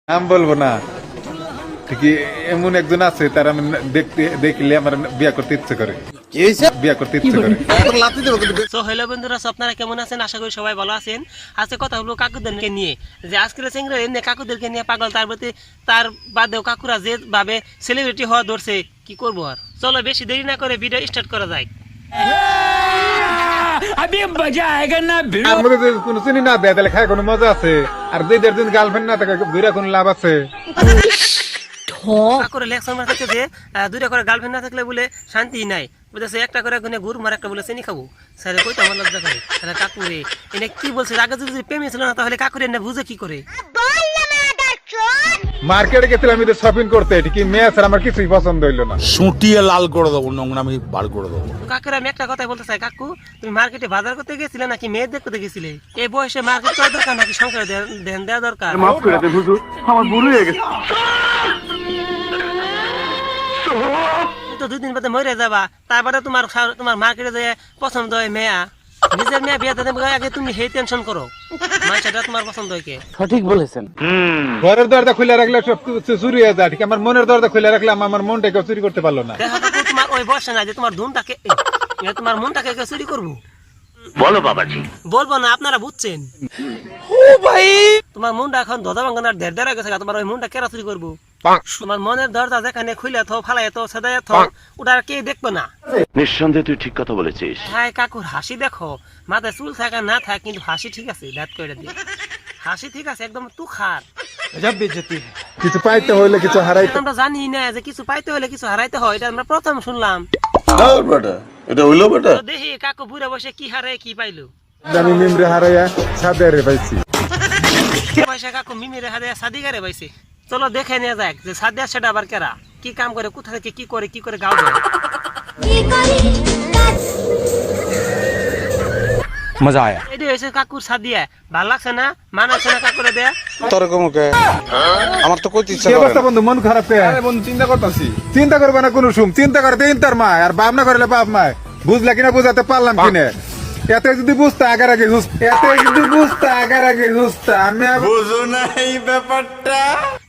নাম বলবো না ঠিকই এমন একজন আছে তার আমি দেখতে দেখলে আমার বিয়ে করতে ইচ্ছে করে বিয়ে করতে ইচ্ছে করে। তো হ্যালো বন্ধুরা, আপনারা কেমন আছেন? আশা করি সবাই ভালো আছেন। আজকে কথা হলো কাকুদেরকে নিয়ে, যে আজকের সিঙ্গেল এমনি কাকুদেরকে নিয়ে পাগল, তার প্রতি তার বাদেও কাকুরা যে ভাবে সেলিব্রিটি হওয়া ধরছে, কি করবো আর। চলো বেশি দেরি না করে ভিডিও স্টার্ট করা যায়। আমাকে যদি কোনো চিনি না দেয় তাহলে খায় কোনো মজা আছে? আর দুই দেড় দিন গার্লফ্রেন্ড না থাকে ঘুরে কোনো লাভ আছে? কাকুরে লেকচার মারা থাকে যে দুইটা করে গার্লফ্রেন্ড না থাকলে বলে শান্তি নাই, বুঝেছে? একটা করে গুনে ঘুর মার, একটা বলে চিনি খাবো। স্যার কইতো আমার লজ্জা করে। তাহলে কাকুরে এনে কি বলছে? আগে যদি প্রেমে ছিল না তাহলে কাকুরে এনে বুঝে কি করে? মার্কেটে গেছিলাম আমি শপিং করতে, ঠিকই মেয়ে স্যার আমার কিছুই পছন্দ হইলো না। সুটিয়ে লাল করে দেবো, নোংরা আমি বার করে দেবো। কাকুরা আমি একটা কথাই বলতে চাই, কাকু তুমি মার্কেটে বাজার করতে গেছিলে নাকি মেয়ে দেখতে গেছিলে? এই বয়সে মার্কেট করা দরকার নাকি সংসারে ধ্যান দেওয়া দরকার? মাফ করে দেন হুজুর, আমার ভুল হয়ে গেছে। তুমি তো দুদিন বাদে মরে যাবা, তারপরে তোমার মার্কেটে যে পছন্দ হয় মেয়া, নিজের মেয়ে বিয়ে দিতে আগে তুমি সেই টেনশন করো মানুষটা তোমার পছন্দ হয় কে? ঘরের দরজা খুলে রাখলে সব কিছু চুরি হয়ে যায়, ঠিক আমার মনের দরজা খুলে রাখলাম আমার মনটা কেউ চুরি করতে পারলো না। দেখো কাকু, তোমার ওই বয়সে না যে তোমার ধুনটাকে তোমার মনটাকে কেউ চুরি করবো। বলো বাবাজি। বলবো না, আপনারা বুঝছেন। তোমার মনটা এখন দরজা ভাঙানোর দেড় গেছে, তোমার ওই মনটা কেরা চুরি করবো? তোমার মনের দরজা যেখানে খুলে থো, ফালাই থো, সেদাই থো, ওটা আর কে দেখবো না। নিঃসন্দেহে তুই ঠিক কথা বলেছিস। হ্যাঁ কাকুর হাসি দেখো, মাথায় চুল থাকা না থাক, কিন্তু হাসি ঠিক আছে, দাঁত করে দিয়ে হাসি ঠিক আছে, একদম তুখার। কিছু পাইতে হইলে কিছু হারাইতে। আমরা জানি না যে কিছু পাইতে হলে কিছু হারাইতে হয়, এটা আমরা প্রথম শুনলাম। এটা হইলো বেটা। তো দেখি কাকু বুড়ে বসে কি হারে কি পাইলো। আমি মিমরে হারাইয়া সাদে রে পাইছি। পয়সা কাকু মিমিরে হারে সাদিগারে পাইছে। চলো দেখে নিয়ে যাক যে সাদিয়া সেটা আবার কেরা, কি কাম করে, কোথা থেকে কি করে গাও দেয়। মজা আয়া এটি হয়েছে কাকুর সাদিয়া। ভাল লাগছে না? মানাচ্ছে না কাকুরে দেয়া? তোর কমকে আমার তো কইতে ইচ্ছা কি করে অবস্থা বন্ধু, মন খারাপ কে? আরে বন্ধু চিন্তা করতাছি। চিন্তা করবে না কোনো সুম, চিন্তা করে দিন তার মা, আর বাপ না করলে বাপ মায় বুঝলা কিনা বুঝাতে পারলাম কিনে। এতে যদি বুঝতে আগার আগে বুঝতে আমি বুঝো না এই ব্যাপারটা।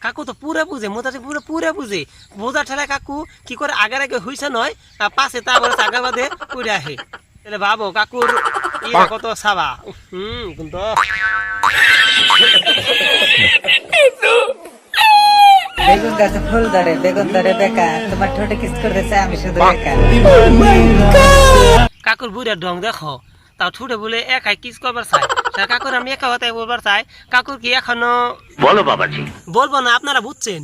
কাকু তো পুরা বুঝে, মোটামুটি পুরা বুঝে। বোঝা ঠেলা কাকু কি করে আগে হইছে নয়, পাশে তারপরে আগা বাদে উড়ে আহে। তাহলে ভাবো কাকুর কত সাবা। কিন্তু বেগুন গাছে ফুল ধরে, বেগুন ধরে বেকা, তোমার ঠোঁটে কিস করতেছে, আমি শুধু একা। কাকুর বুড়ার ঢং দেখো, তাও ঠুটে বলে একাই কিস করবার চাই। কাকুর আমি একা হতে বলবার চাই, কাকুর কি এখনো বলো বাবাজি। বলবো না, আপনারা বুঝছেন।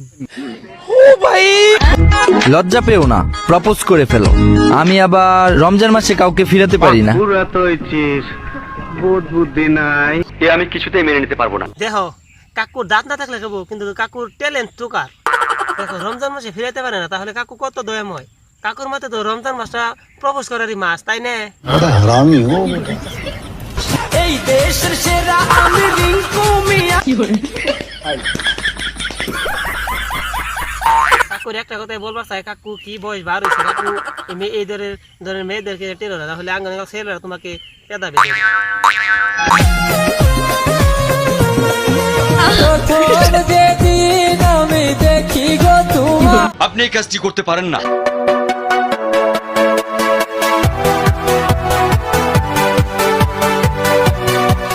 লজ্জা পেও না, প্রপোজ করে ফেলো। আমি আবার রমজান মাসে কাউকে ফিরাতে পারি না। পুরা তো ইচ্ছিস, বোধ বুদ্ধি নাই, এ আমি কিছুতেই মেনে নিতে পারবো না। দেখো কাকুর দাঁত না থাকলে খাবো, কিন্তু কাকুর ট্যালেন্ট টোকার। দেখো রমজান মাসে ফিরাইতে পারে না, তাহলে কাকু কত দয়াময়। কাকুর মতে তো রমজান মাসটা প্রপোজ করারই মাস, তাই না? এই দেশের সেরা আমি রিঙ্কু মিয়া। কাকুর একটা কথাই বলবার চাই, কাকু কি বয়স বার হয়েছে, কাকু এই ধরনের মেয়েদেরকে টেরো না, তাহলে আঙ্গন ছেলেরা তোমাকে পেদাবে। আপনি এই কাজটি করতে পারেন না।